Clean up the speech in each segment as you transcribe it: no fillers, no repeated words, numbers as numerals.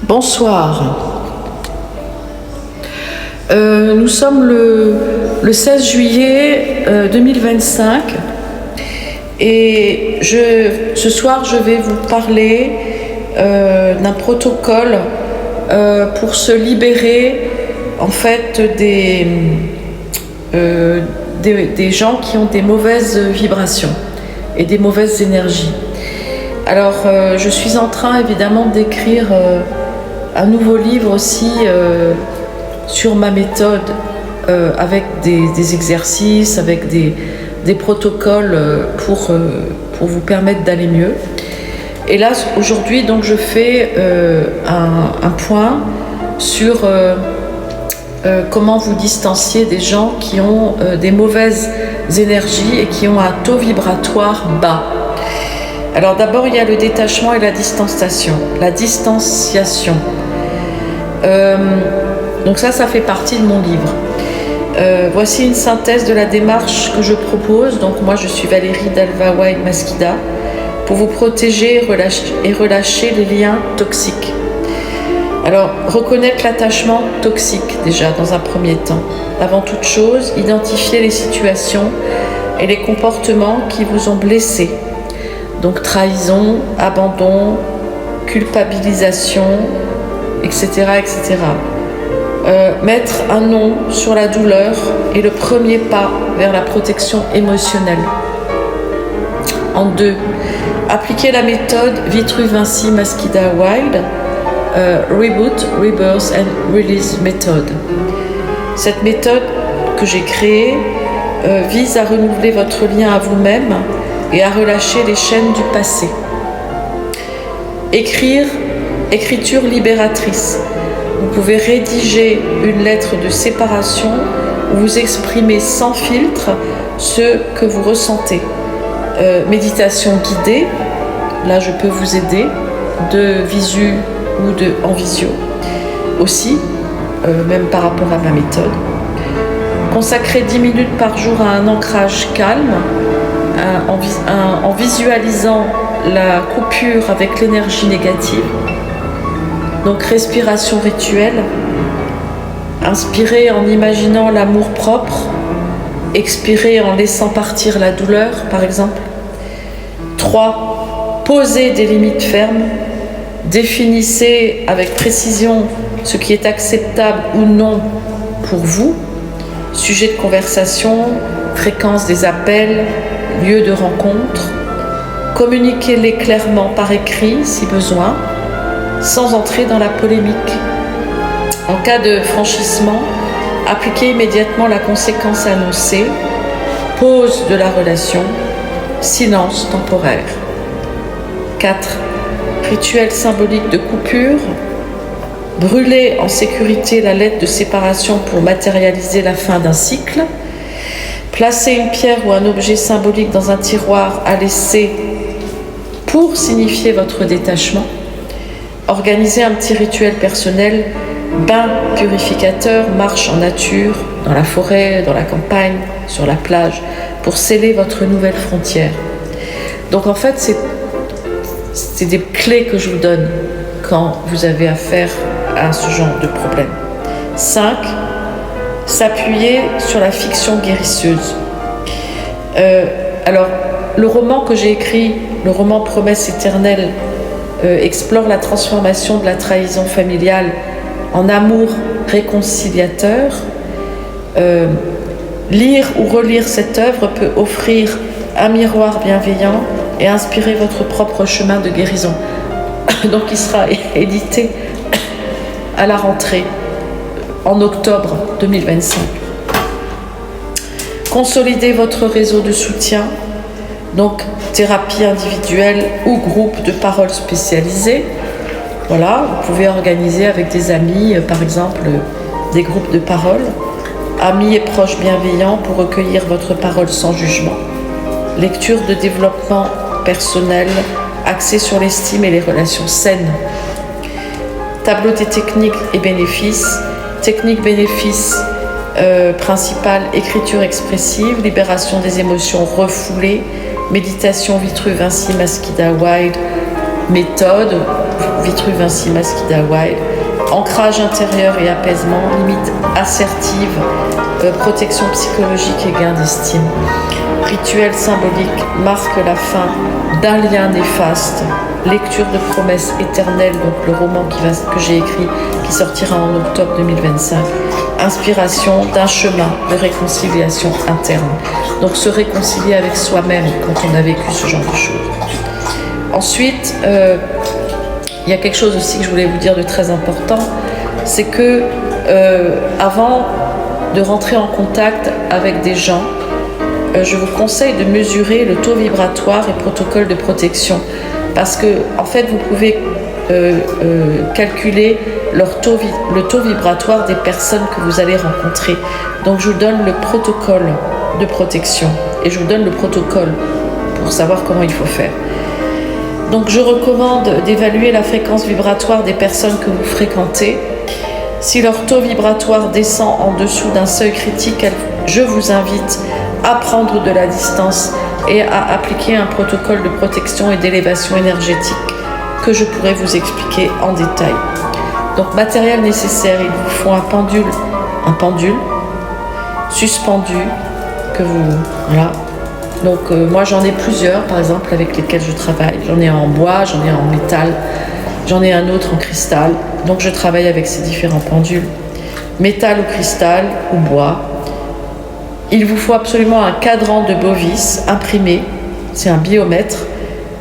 Bonsoir. Nous sommes le 16 juillet 2025 et ce soir je vais vous parler d'un protocole pour se libérer en fait des gens qui ont des mauvaises vibrations et des mauvaises énergies. Alors je suis en train évidemment d'écrire un nouveau livre aussi sur ma méthode avec des exercices, avec des protocoles pour vous permettre d'aller mieux. Et là aujourd'hui donc je fais un point sur comment vous distancier des gens qui ont des mauvaises énergies et qui ont un taux vibratoire bas. Alors d'abord il y a le détachement et la distanciation. La distanciation. Donc ça fait partie de mon livre. Voici une synthèse de la démarche que je propose. Donc moi je suis Valérie Dalva White Maskida pour vous protéger et relâcher les liens toxiques. Alors reconnaître l'attachement toxique déjà dans un premier temps. Avant toute chose, identifier les situations et les comportements qui vous ont blessé. Donc trahison, abandon, culpabilisation, etc. etc. Mettre un nom sur la douleur est le premier pas vers la protection émotionnelle. En 2, appliquer la méthode Vitru-Vinci Maskida Wild, Reboot, Rebirth and Release Method. Cette méthode que j'ai créée vise à renouveler votre lien à vous-même et à relâcher les chaînes du passé. Écriture libératrice. Vous pouvez rédiger une lettre de séparation où vous exprimez sans filtre ce que vous ressentez. Méditation guidée, là je peux vous aider, de visu ou en visio aussi, même par rapport à ma méthode. Consacrer 10 minutes par jour à un ancrage calme, en visualisant la coupure avec l'énergie négative. Donc respiration rituelle, inspirer en imaginant l'amour propre, expirer en laissant partir la douleur par exemple. 3. Poser des limites fermes, définissez avec précision ce qui est acceptable ou non pour vous, sujet de conversation, fréquence des appels, lieu de rencontre. Communiquez-les clairement par écrit si besoin, sans entrer dans la polémique. En cas de franchissement, appliquez immédiatement la conséquence annoncée, pause de la relation, silence temporaire. 4. Rituel symbolique de coupure, brûlez en sécurité la lettre de séparation pour matérialiser la fin d'un cycle. Placez une pierre ou un objet symbolique dans un tiroir à laisser pour signifier votre détachement. Organisez un petit rituel personnel, bain purificateur, marche en nature, dans la forêt, dans la campagne, sur la plage, pour sceller votre nouvelle frontière. Donc en fait, c'est des clés que je vous donne quand vous avez affaire à ce genre de problème. 5. S'appuyer sur la fiction guérisseuse. Alors, le roman que j'ai écrit, le roman Promesse éternelle, explore la transformation de la trahison familiale en amour réconciliateur. Lire ou relire cette œuvre peut offrir un miroir bienveillant et inspirer votre propre chemin de guérison. Donc il sera édité à la rentrée en octobre 2025. Consolidez votre réseau de soutien, donc thérapie individuelle ou groupe de parole spécialisés. Voilà, vous pouvez organiser avec des amis, par exemple, des groupes de parole. Amis et proches bienveillants pour recueillir votre parole sans jugement. Lecture de développement personnel axé sur l'estime et les relations saines. Tableau des techniques et bénéfices. Technique bénéfices principale, écriture expressive, libération des émotions refoulées, méditation Vitru-Vinci Maskida Wild, méthode. Vitruve Vinci Mesquida Wild. Ancrage intérieur et apaisement, limite assertive, protection psychologique et gain d'estime. Rituel symbolique marque la fin d'un lien néfaste. Lecture de promesses éternelles, donc le roman que j'ai écrit, qui sortira en octobre 2025. Inspiration d'un chemin de réconciliation interne. Donc se réconcilier avec soi-même quand on a vécu ce genre de choses. Ensuite, il y a quelque chose aussi que je voulais vous dire de très important, c'est que avant de rentrer en contact avec des gens, je vous conseille de mesurer le taux vibratoire et protocole de protection. Parce que, en fait, vous pouvez calculer le taux vibratoire des personnes que vous allez rencontrer. Donc, je vous donne le protocole de protection et je vous donne le protocole pour savoir comment il faut faire. Donc, je recommande d'évaluer la fréquence vibratoire des personnes que vous fréquentez. Si leur taux vibratoire descend en dessous d'un seuil critique, je vous invite à prendre de la distance et à appliquer un protocole de protection et d'élévation énergétique que je pourrais vous expliquer en détail. Donc, matériel nécessaire, il vous faut un pendule suspendu que vous... Voilà. Donc, moi j'en ai plusieurs, par exemple, avec lesquels je travaille. J'en ai un en bois, j'en ai un en métal, j'en ai un autre en cristal. Donc, je travaille avec ces différents pendules. Métal ou cristal ou bois. Il vous faut absolument un cadran de bovis imprimé, c'est un biomètre,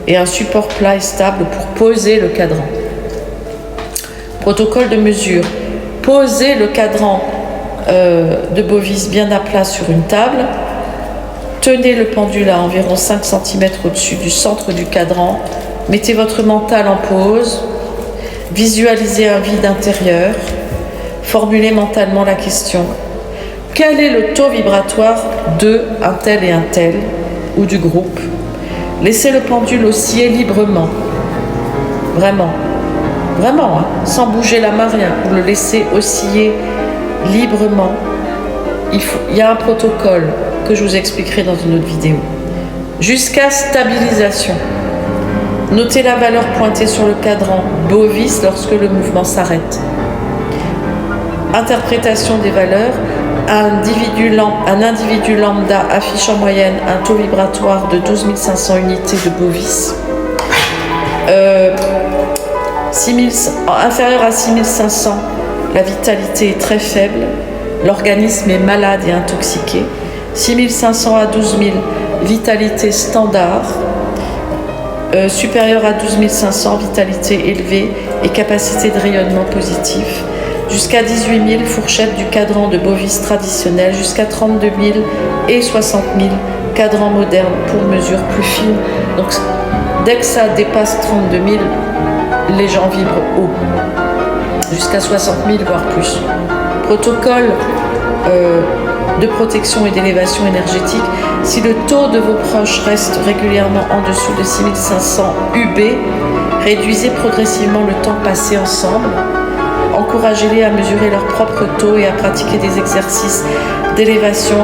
et un support plat et stable pour poser le cadran. Protocole de mesure. Posez le cadran de bovis bien à plat sur une table. Tenez le pendule à environ 5 cm au-dessus du centre du cadran. Mettez votre mental en pause. Visualisez un vide intérieur. Formulez mentalement la question. Quel est le taux vibratoire de un tel et un tel, ou du groupe? Laissez le pendule osciller librement. Vraiment, hein, sans bouger la main, rien. Vous le laissez osciller librement. Il y a un protocole que je vous expliquerai dans une autre vidéo. Jusqu'à stabilisation. Notez la valeur pointée sur le cadran bovis lorsque le mouvement s'arrête. Interprétation des valeurs. Un individu lambda affiche en moyenne un taux vibratoire de 12 500 unités de bovis. Inférieur à 6500, la vitalité est très faible, l'organisme est malade et intoxiqué. 6500 à 12 000, vitalité standard. Supérieur à 12 500, vitalité élevée et capacité de rayonnement positif. Jusqu'à 18 000, fourchette du cadran de bovis traditionnel, jusqu'à 32 000 et 60 000, cadran moderne pour mesure plus fine. Donc, dès que ça dépasse 32 000, les gens vibrent haut, jusqu'à 60 000, voire plus. Protocole de protection et d'élévation énergétique. Si le taux de vos proches reste régulièrement en dessous de 6500 UB, réduisez progressivement le temps passé ensemble. Encouragez-les à mesurer leur propre taux et à pratiquer des exercices d'élévation,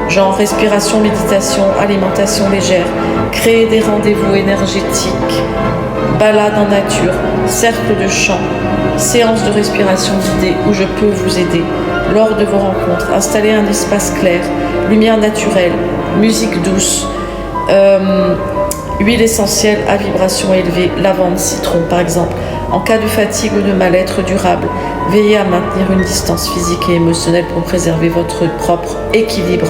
genre respiration, méditation, alimentation légère. Créez des rendez-vous énergétiques, balades en nature, cercles de chant, séances de respiration guidée où je peux vous aider. Lors de vos rencontres, installez un espace clair, lumière naturelle, musique douce, huile essentielle à vibration élevée, lavande, citron par exemple. En cas de fatigue ou de mal-être durable, veillez à maintenir une distance physique et émotionnelle pour préserver votre propre équilibre.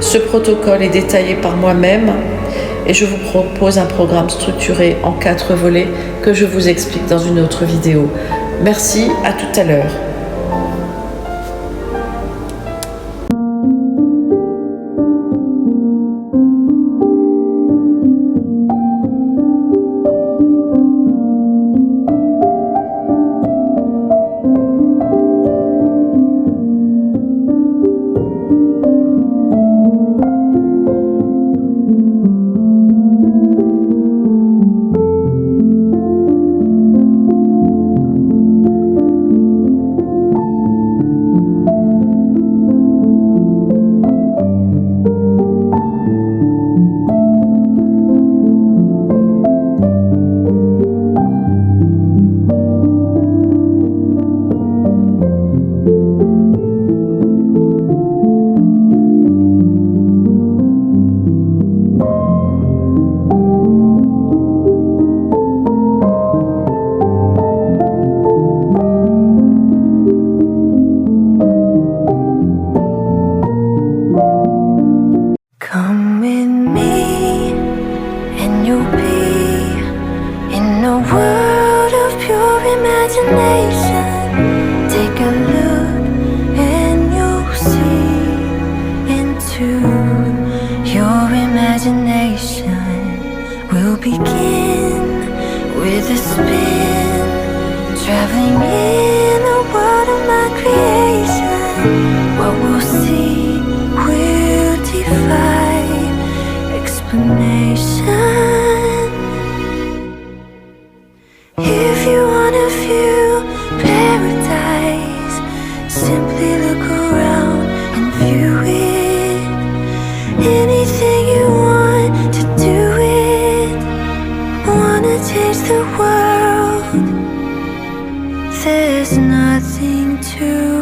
Ce protocole est détaillé par moi-même et je vous propose un programme structuré en 4 volets que je vous explique dans une autre vidéo. Merci, à tout à l'heure. We'll begin with a spin, traveling in the world of my creation. What we'll see will defy explanation. If you wanna view paradise, simply look around and view it. Anything you want to do it. Wanna change the world. There's nothing to